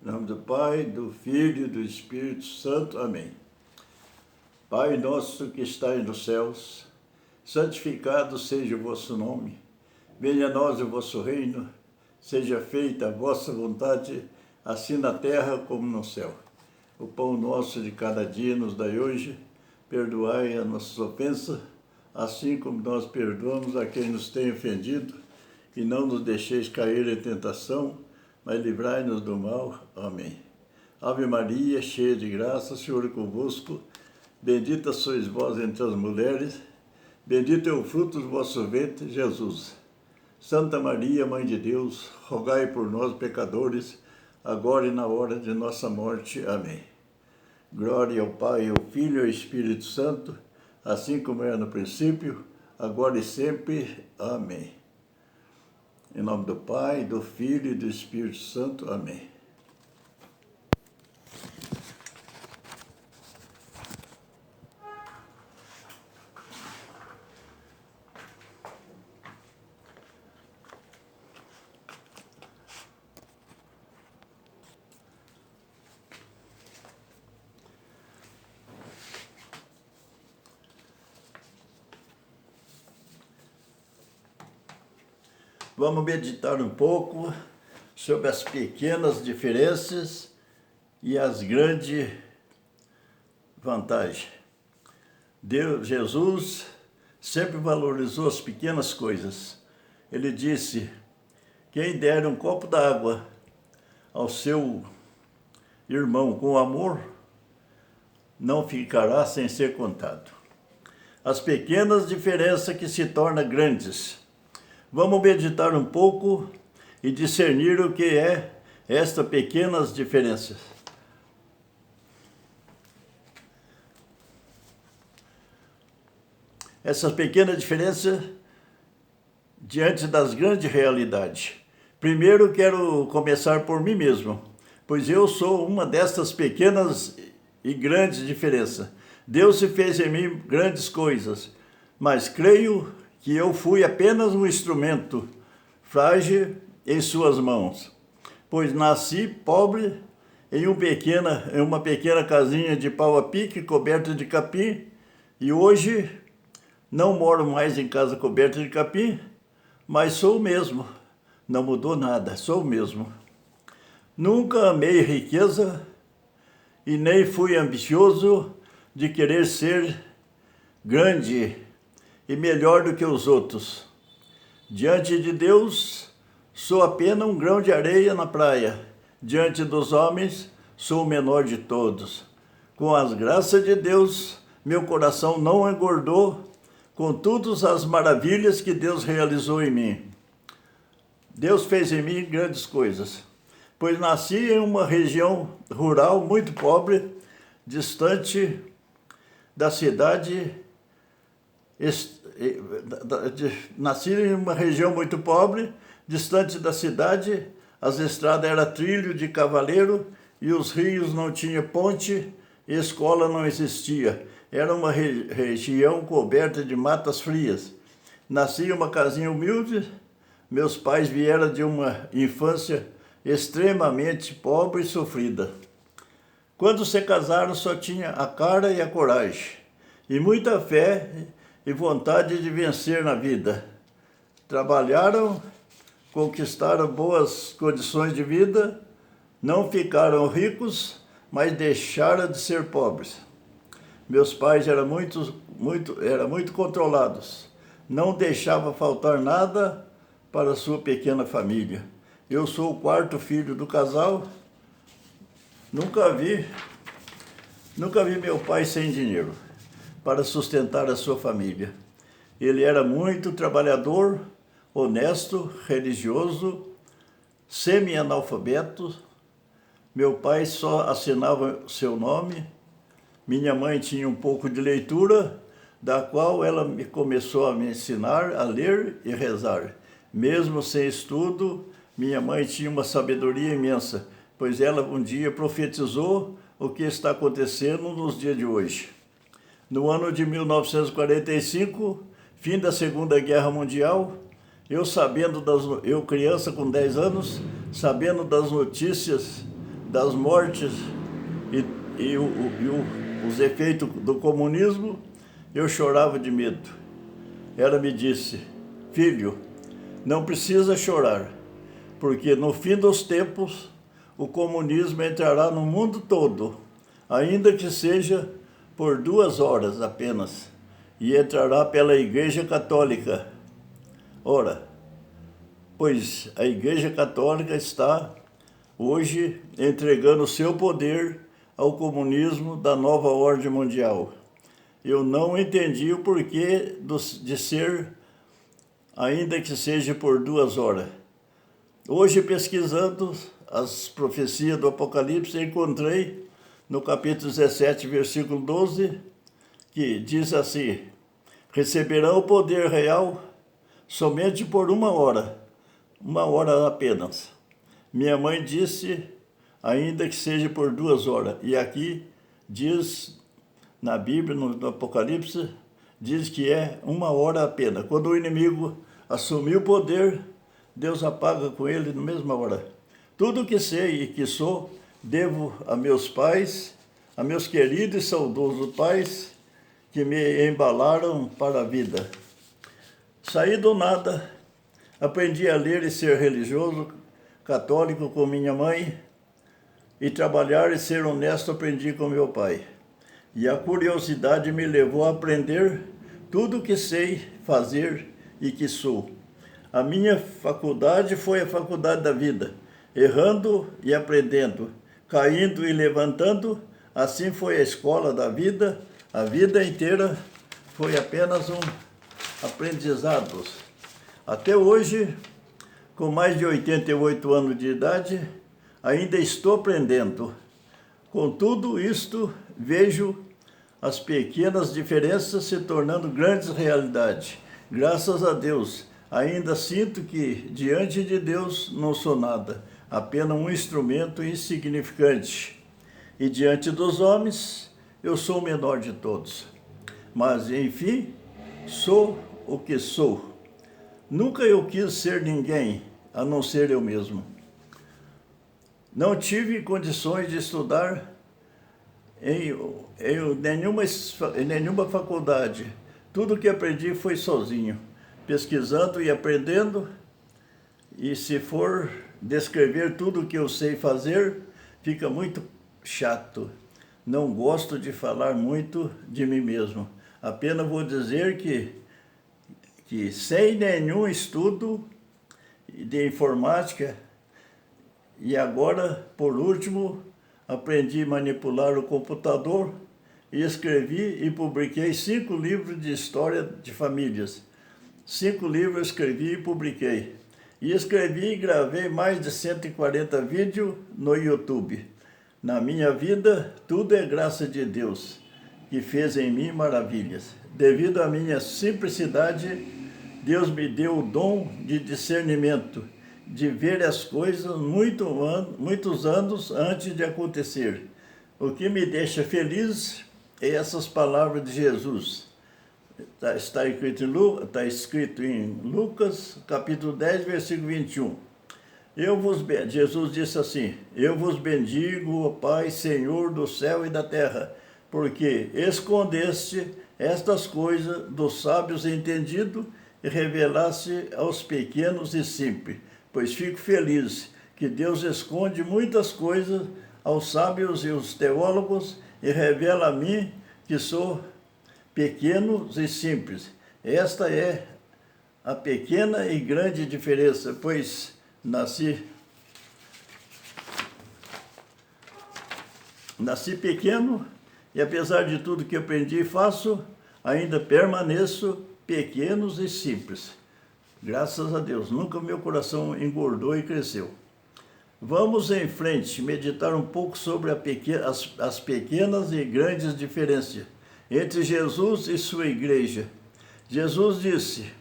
Em nome do Pai, do Filho e do Espírito Santo. Amém. Pai nosso que estais nos céus, santificado seja o vosso nome. Venha a nós o vosso reino, seja feita a vossa vontade, assim na terra como no céu. O pão nosso de cada dia nos dai hoje, perdoai as nossas ofensas, assim como nós perdoamos a quem nos tem ofendido, e não nos deixeis cair em tentação, mas livrai-nos do mal. Amém. Ave Maria, cheia de graça, o Senhor é convosco. Bendita sois vós entre as mulheres, bendito é o fruto do vosso ventre, Jesus. Santa Maria, Mãe de Deus, rogai por nós, pecadores, agora e na hora de nossa morte. Amém. Glória ao Pai, ao Filho e ao Espírito Santo, assim como era no princípio, agora e sempre. Amém. Em nome do Pai, do Filho e do Espírito Santo. Amém. Vamos meditar um pouco sobre as pequenas diferenças e as grandes vantagens. Jesus sempre valorizou as pequenas coisas. Ele disse: quem der um copo d'água ao seu irmão com amor, não ficará sem ser contado. As pequenas diferenças que se tornam grandes. Vamos meditar um pouco e discernir o que é estas pequenas diferenças. Essas pequenas diferenças diante das grandes realidades. Primeiro quero começar por mim mesmo, pois eu sou uma dessas pequenas e grandes diferenças. Deus se fez em mim grandes coisas, mas creio que eu fui apenas um instrumento frágil em suas mãos, pois nasci pobre em uma pequena casinha de pau a pique coberta de capim, e hoje não moro mais em casa coberta de capim, mas sou o mesmo, não mudou nada, sou o mesmo. Nunca amei riqueza e nem fui ambicioso de querer ser grande e melhor do que os outros. Diante de Deus, sou apenas um grão de areia na praia. Diante dos homens, sou o menor de todos. Com as graças de Deus, meu coração não engordou com todas as maravilhas que Deus realizou em mim. Deus fez em mim grandes coisas, pois nasci em uma região rural muito pobre, distante da cidade. Nasci em uma região muito pobre, distante da cidade. As estradas eram trilho de cavaleiro e os rios não tinham ponte e escola não existia. Era uma região coberta de matas frias. Nasci em uma casinha humilde. Meus pais vieram de uma infância extremamente pobre e sofrida. Quando se casaram, só tinha a cara e a coragem, e muita fé e vontade de vencer na vida. Trabalharam, conquistaram boas condições de vida, não ficaram ricos, mas deixaram de ser pobres. Meus pais eram muito controlados, não deixavam faltar nada para a sua pequena família. Eu sou o quarto filho do casal. Nunca vi meu pai sem dinheiro para sustentar a sua família. Ele era muito trabalhador, honesto, religioso, semi-analfabeto. Meu pai só assinava seu nome. Minha mãe tinha um pouco de leitura, da qual ela começou a me ensinar a ler e rezar. Mesmo sem estudo, minha mãe tinha uma sabedoria imensa, pois ela um dia profetizou o que está acontecendo nos dias de hoje. No ano de 1945, fim da Segunda Guerra Mundial, eu criança com 10 anos, sabendo das notícias das mortes os efeitos do comunismo, eu chorava de medo. Ela me disse: filho, não precisa chorar, porque no fim dos tempos o comunismo entrará no mundo todo, ainda que seja por 2 horas apenas, e entrará pela Igreja Católica. Ora, pois a Igreja Católica está hoje entregando seu poder ao comunismo da nova ordem mundial. Eu não entendi o porquê de ser, ainda que seja por 2 horas. Hoje, pesquisando as profecias do Apocalipse, encontrei no capítulo 17, versículo 12, que diz assim: receberão o poder real somente por 1 hora, 1 hora apenas. Minha mãe disse, ainda que seja por 2 horas. E aqui diz, na Bíblia, no Apocalipse, diz que é 1 hora apenas. Quando o inimigo assumiu o poder, Deus apaga com ele na mesma hora. Tudo que sei e que sou, devo a meus pais, a meus queridos e saudosos pais, que me embalaram para a vida. Saí do nada, aprendi a ler e ser religioso, católico com minha mãe, e trabalhar e ser honesto aprendi com meu pai. E a curiosidade me levou a aprender tudo o que sei fazer e que sou. A minha faculdade foi a faculdade da vida, errando e aprendendo, caindo e levantando, assim foi a escola da vida. A vida inteira foi apenas um aprendizado. Até hoje, com mais de 88 anos de idade, ainda estou aprendendo. Com tudo isto, vejo as pequenas diferenças se tornando grandes realidades. Graças a Deus, ainda sinto que, diante de Deus, não sou nada, apenas um instrumento insignificante. E diante dos homens, eu sou o menor de todos. Mas, enfim, sou o que sou. Nunca eu quis ser ninguém, a não ser eu mesmo. Não tive condições de estudar em nenhuma faculdade. Tudo que aprendi foi sozinho, pesquisando e aprendendo. E se for descrever tudo que eu sei fazer, fica muito chato. Não gosto de falar muito de mim mesmo. Apenas vou dizer que sem nenhum estudo de informática, e agora, por último, aprendi a manipular o computador e escrevi e publiquei 5 livros de história de famílias. 5 livros escrevi e publiquei. E escrevi e gravei mais de 140 vídeos no YouTube. Na minha vida, tudo é graça de Deus, que fez em mim maravilhas. Devido à minha simplicidade, Deus me deu o dom de discernimento, de ver as coisas muitos anos antes de acontecer. O que me deixa feliz é essas palavras de Jesus. Está escrito em Lucas, capítulo 10, versículo 21. Jesus disse assim: eu vos bendigo, ó Pai, Senhor do céu e da terra, porque escondeste estas coisas dos sábios entendidos e revelaste aos pequenos e simples. Pois fico feliz que Deus esconde muitas coisas aos sábios e aos teólogos e revela a mim, que sou pequeno e simples. Esta é a pequena e grande diferença, pois nasci pequeno e, apesar de tudo que aprendi e faço, ainda permaneço pequenos e simples. Graças a Deus, nunca meu coração engordou e cresceu. Vamos em frente, meditar um pouco sobre as pequenas e grandes diferenças entre Jesus e sua igreja. Jesus disse: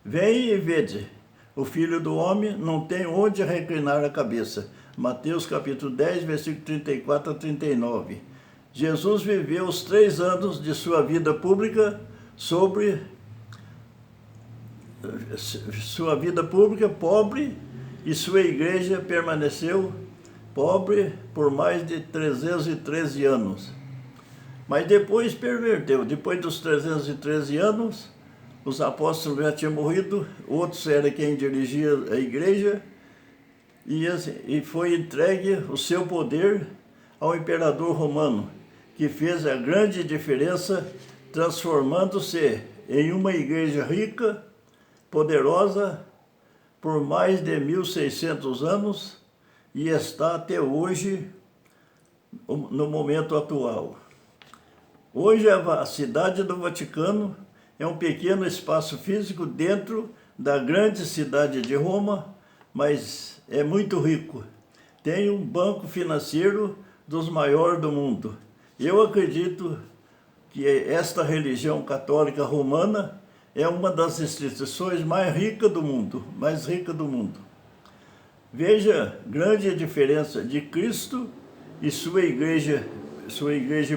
vem e vede, o Filho do Homem não tem onde reclinar a cabeça. Mateus capítulo 10, versículo 34 a 39. Jesus viveu os 3 anos de sua vida pública pobre, e sua igreja permaneceu pobre por mais de 313 anos. Mas depois perverteu. Depois dos 313 anos, os apóstolos já tinham morrido, outros era quem dirigia a igreja, e foi entregue o seu poder ao imperador romano, que fez a grande diferença, transformando-se em uma igreja rica, poderosa, por mais de 1600 anos, e está até hoje, no momento atual. Hoje a cidade do Vaticano é um pequeno espaço físico dentro da grande cidade de Roma, mas é muito rico. Tem um banco financeiro dos maiores do mundo. Eu acredito que esta religião católica romana é uma das instituições mais ricas do mundo, Veja a grande diferença de Cristo e sua igreja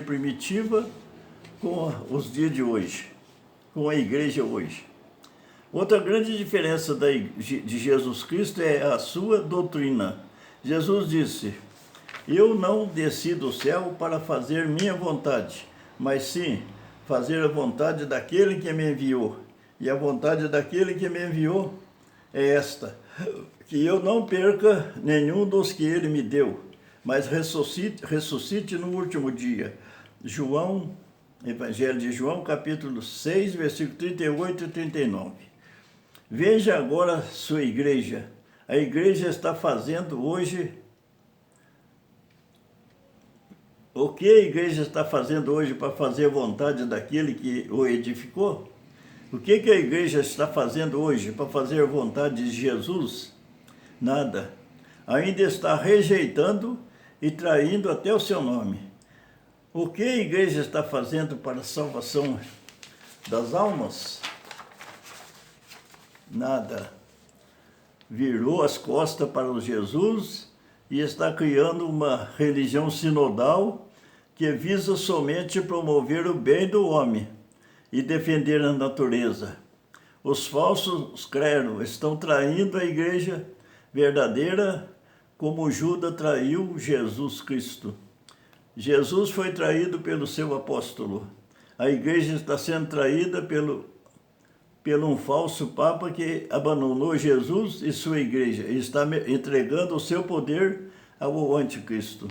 primitiva com os dias de hoje, com a igreja hoje. Outra grande diferença de Jesus Cristo é a sua doutrina. Jesus disse: eu não desci do céu para fazer minha vontade, mas sim fazer a vontade daquele que me enviou. E a vontade daquele que me enviou é esta: que eu não perca nenhum dos que ele me deu, mas ressuscite no último dia. Evangelho de João, capítulo 6, versículo 38 e 39. Veja agora sua igreja. A igreja está fazendo hoje... O que a igreja está fazendo hoje para fazer a vontade daquele que o edificou? O que a igreja está fazendo hoje para fazer a vontade de Jesus? Nada. Ainda está rejeitando e traindo até o seu nome. O que a igreja está fazendo para a salvação das almas? Nada. Virou as costas para o Jesus e está criando uma religião sinodal que visa somente promover o bem do homem e defender a natureza. Os falsos clérigos estão traindo a igreja verdadeira como Judas traiu Jesus Cristo. Jesus foi traído pelo seu apóstolo. A igreja está sendo traída pelo um falso papa que abandonou Jesus e sua igreja e está entregando o seu poder ao anticristo.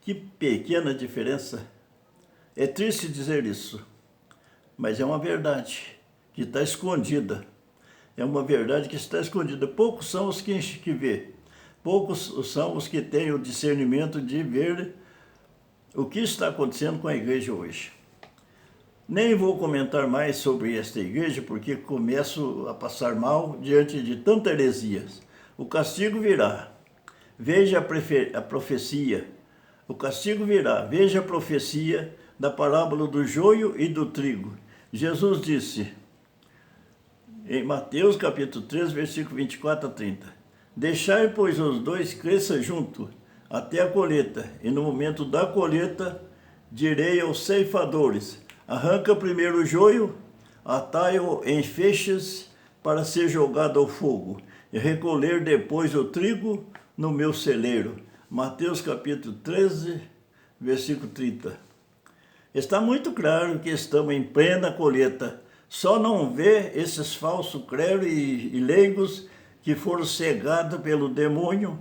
Que pequena diferença. É triste dizer isso, mas é uma verdade que está escondida. É uma verdade que está escondida. Poucos são os que vê. Poucos são os que têm o discernimento de ver o que está acontecendo com a igreja hoje. Nem vou comentar mais sobre esta igreja, porque começo a passar mal diante de tanta heresias. O castigo virá. Veja a profecia. O castigo virá. Veja a profecia da parábola do joio e do trigo. Jesus disse, em Mateus capítulo 3, versículo 24 a 30, deixai, pois, os dois cresçam junto até a colheita, e no momento da colheita direi aos ceifadores, arranca primeiro o joio, atai-o em feixes para ser jogado ao fogo, e recolher depois o trigo no meu celeiro. Mateus capítulo 13, versículo 30. Está muito claro que estamos em plena colheita. Só não vê esses falsos clérigos e leigos que foram cegados pelo demônio.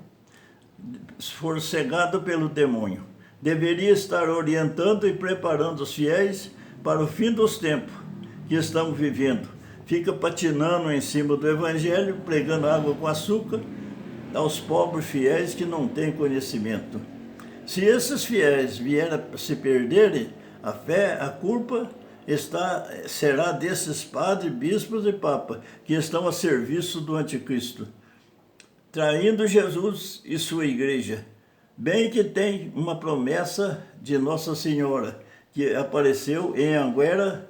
Deveria estar orientando e preparando os fiéis para o fim dos tempos que estamos vivendo. Fica patinando em cima do evangelho, pregando água com açúcar aos pobres fiéis que não têm conhecimento. Se esses fiéis vierem a se perderem a fé, a culpa será desses padres, bispos e papas que estão a serviço do anticristo, traindo Jesus e sua igreja. Bem que tem uma promessa de Nossa Senhora, que apareceu em Anguera,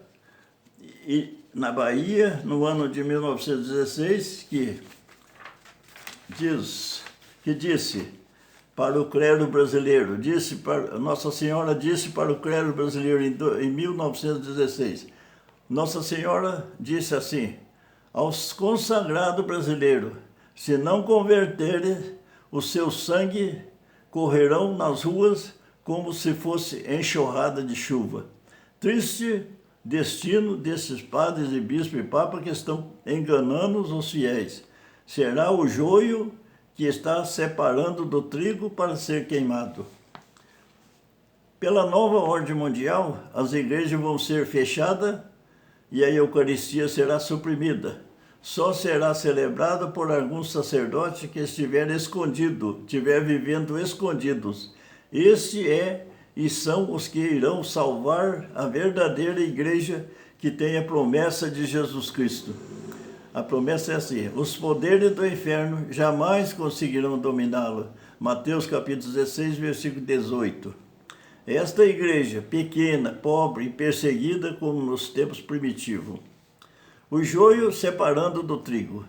e na Bahia, no ano de 1916, que disse para o clero brasileiro, Nossa Senhora disse para o clero brasileiro em 1916, Nossa Senhora disse assim, aos consagrados brasileiros, se não converterem, o seu sangue correrão nas ruas como se fosse enxurrada de chuva. Triste destino desses padres e bispo e papa que estão enganando os fiéis. Será o joio que está separando do trigo para ser queimado. Pela nova ordem mundial, as igrejas vão ser fechadas e a Eucaristia será suprimida. Só será celebrada por alguns sacerdotes que estiverem vivendo escondidos. E são os que irão salvar a verdadeira igreja que tem a promessa de Jesus Cristo. A promessa é assim: os poderes do inferno jamais conseguirão dominá-lo. Mateus capítulo 16, versículo 18. Esta igreja, pequena, pobre e perseguida como nos tempos primitivos. O joio separando do trigo.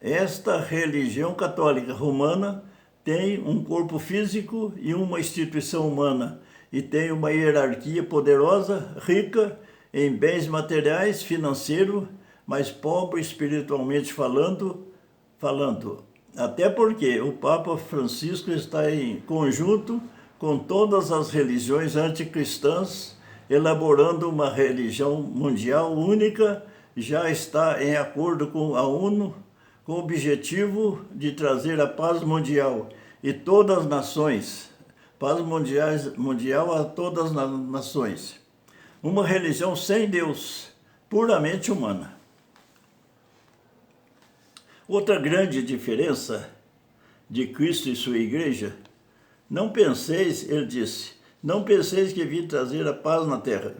Esta religião católica romana tem um corpo físico e uma instituição humana, e tem uma hierarquia poderosa, rica em bens materiais, financeiro, mas pobre espiritualmente falando. Até porque o Papa Francisco está em conjunto com todas as religiões anticristãs, elaborando uma religião mundial única, já está em acordo com a ONU, com o objetivo de trazer a paz mundial e todas as nações, paz mundial a todas as nações. Uma religião sem Deus, puramente humana. Outra grande diferença de Cristo e sua igreja, ele disse, não penseis que vim trazer a paz na terra.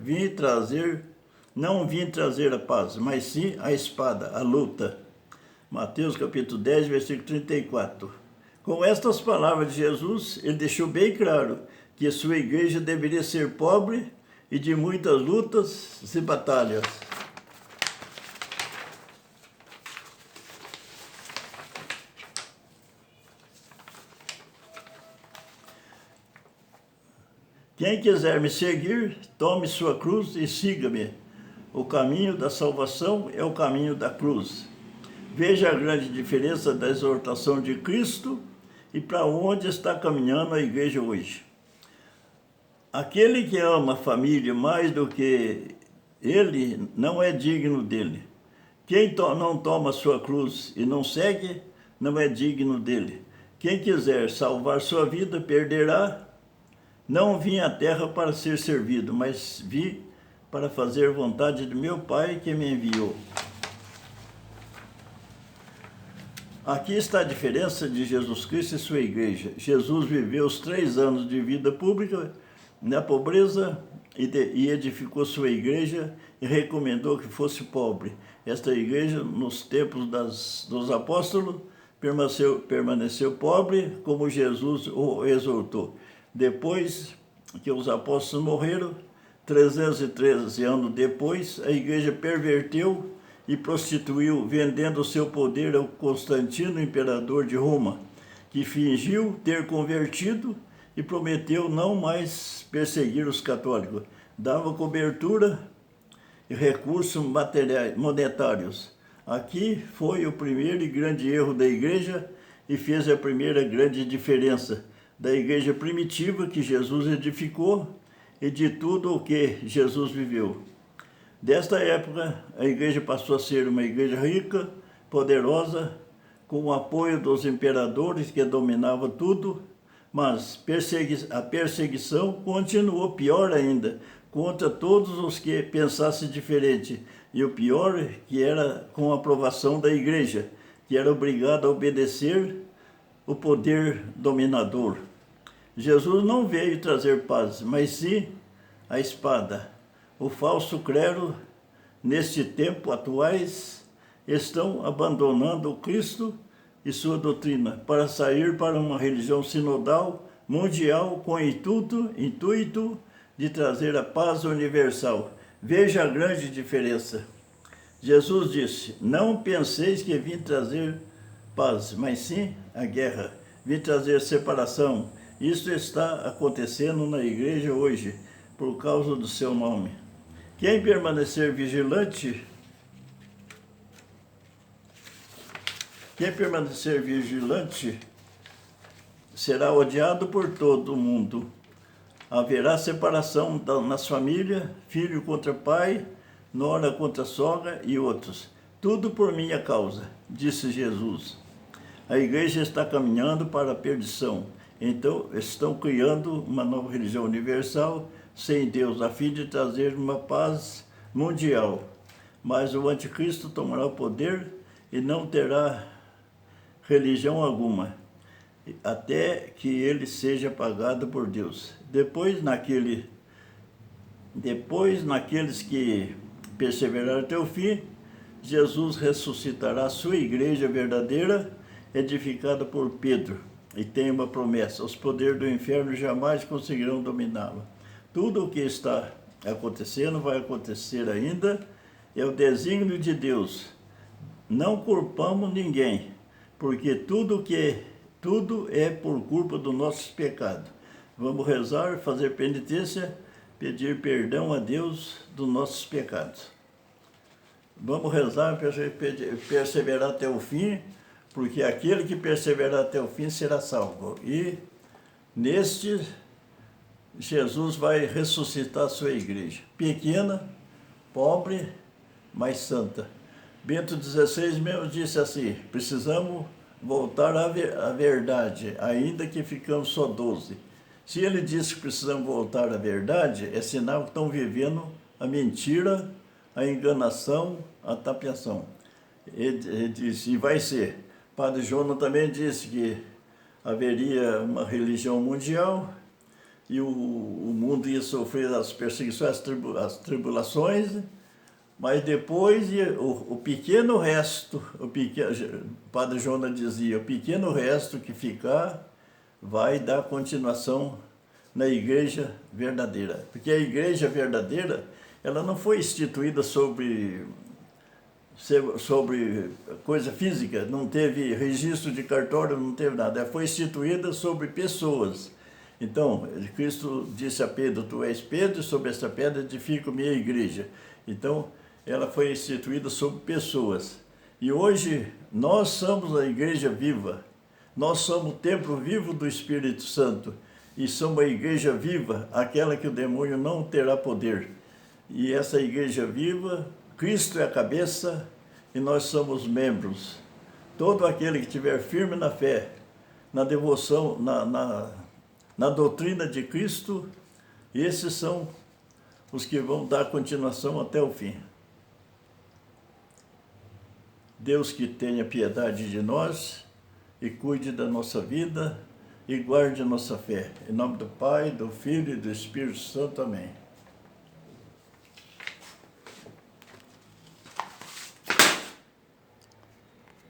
Não vim trazer a paz, mas sim a espada, a luta. Mateus capítulo 10, versículo 34. Com estas palavras de Jesus, ele deixou bem claro que a sua igreja deveria ser pobre e de muitas lutas e batalhas. Quem quiser me seguir, tome sua cruz e siga-me. O caminho da salvação é o caminho da cruz. Veja a grande diferença da exortação de Cristo e para onde está caminhando a igreja hoje. Aquele que ama a família mais do que ele não é digno dele. Quem não toma sua cruz e não segue, não é digno dele. Quem quiser salvar sua vida, perderá. Não vim à terra para ser servido, mas vim para fazer vontade de meu Pai que me enviou. Aqui está a diferença de Jesus Cristo e sua igreja. Jesus viveu os 3 anos de vida pública na pobreza e edificou sua igreja e recomendou que fosse pobre. Esta igreja, nos tempos dos apóstolos, permaneceu pobre, como Jesus o exortou. Depois que os apóstolos morreram, 313 anos depois, a igreja perverteu e prostituiu, vendendo seu poder ao Constantino, imperador de Roma, que fingiu ter convertido e prometeu não mais perseguir os católicos. Dava cobertura e recursos monetários. Aqui foi o primeiro e grande erro da igreja e fez a primeira grande diferença da igreja primitiva que Jesus edificou e de tudo o que Jesus viveu. Desta época, a igreja passou a ser uma igreja rica, poderosa, com o apoio dos imperadores que dominavam tudo, mas a perseguição continuou pior ainda, contra todos os que pensassem diferente. E o pior que era com a aprovação da igreja, que era obrigada a obedecer o poder dominador. Jesus não veio trazer paz, mas sim a espada. O falso clero, neste tempo atuais, estão abandonando o Cristo e sua doutrina para sair para uma religião sinodal, mundial, com intuito de trazer a paz universal. Veja a grande diferença. Jesus disse, não penseis que vim trazer paz, mas sim a guerra. Vim trazer separação. Isso está acontecendo na igreja hoje, por causa do seu nome. Quem permanecer vigilante, será odiado por todo mundo. Haverá separação nas famílias, filho contra pai, nora contra sogra e outros. Tudo por minha causa, disse Jesus. A igreja está caminhando para a perdição. Então, estão criando uma nova religião universal, sem Deus, a fim de trazer uma paz mundial. Mas o anticristo tomará o poder e não terá religião alguma, até que ele seja pagado por Deus. Depois, naqueles que perseverarem até o fim, Jesus ressuscitará a sua igreja verdadeira, edificada por Pedro. E tem uma promessa: os poderes do inferno jamais conseguirão dominá-la. Tudo o que está acontecendo vai acontecer ainda, é o desígnio de Deus. Não culpamos ninguém, porque tudo é por culpa dos nossos pecados. Vamos rezar, fazer penitência, pedir perdão a Deus dos nossos pecados. Vamos rezar, perseverar até o fim, porque aquele que perseverar até o fim será salvo. E neste, Jesus vai ressuscitar a sua igreja. Pequena, pobre, mas santa. Bento XVI mesmo disse assim: precisamos voltar à verdade, ainda que ficamos só 12. Se ele disse que precisamos voltar à verdade, é sinal que estão vivendo a mentira, a enganação, a tapiação. Ele disse, e vai ser. Padre Jonas também disse que haveria uma religião mundial e o mundo ia sofrer as perseguições, as tribulações, mas depois o pequeno resto, Padre Jonas dizia, o pequeno resto que ficar vai dar continuação na igreja verdadeira. Porque a igreja verdadeira, ela não foi instituída sobre coisa física, não teve registro de cartório, não teve nada. Ela foi instituída sobre pessoas. Então, Cristo disse a Pedro, tu és Pedro, e sobre esta pedra edifico minha igreja. Então, ela foi instituída sobre pessoas. E hoje, nós somos a igreja viva. Nós somos o templo vivo do Espírito Santo. E somos a igreja viva, aquela que o demônio não terá poder. E essa igreja viva, Cristo é a cabeça e nós somos membros. Todo aquele que estiver firme na fé, na devoção, na doutrina de Cristo, esses são os que vão dar continuação até o fim. Deus que tenha piedade de nós e cuide da nossa vida e guarde a nossa fé. Em nome do Pai, do Filho e do Espírito Santo. Amém.